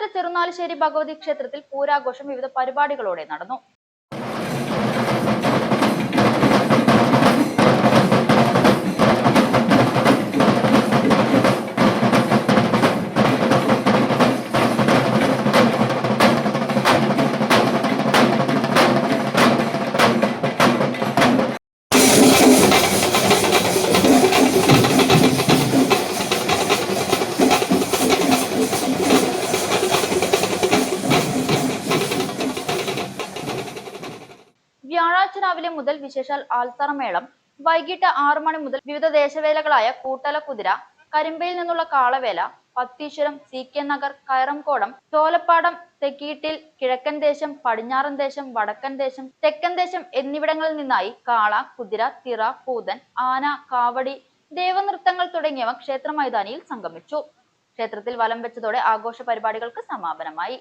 പൂക്കാട്ട് ചെറുനാലിശ്ശേരി ഭഗവതി ക്ഷേത്രത്തിൽ പൂരാഘോഷം വിവിധ പരിപാടികളോടെ നടന്നു. വ്യാഴാഴ്ച രാവിലെ മുതൽ വിശേഷാൽ ആൽത്തറമേളം, വൈകിട്ട് 6 മണി മുതൽ വിവിധ ദേശവേലകളായ കൂട്ടല കുതിര, കരിമ്പയിൽ നിന്നുള്ള കാളവേല, പത്തീശ്വരം, CK നഗർ, കയറംകോടം, ചോലപ്പാടം, തെക്കീട്ടിൽ, കിഴക്കൻ ദേശം, പടിഞ്ഞാറൻ ദേശം, വടക്കൻ ദേശം, തെക്കൻ ദേശം എന്നിവിടങ്ങളിൽ നിന്നായി കാള, കുതിര, തിറ, പൂതൻ, ആന, കാവടി, ദേവനൃത്തങ്ങൾ തുടങ്ങിയവ ക്ഷേത്ര മൈതാനിയിൽ സംഗമിച്ചു. ക്ഷേത്രത്തിൽ വലം വെച്ചതോടെ ആഘോഷ പരിപാടികൾക്ക് സമാപനമായി.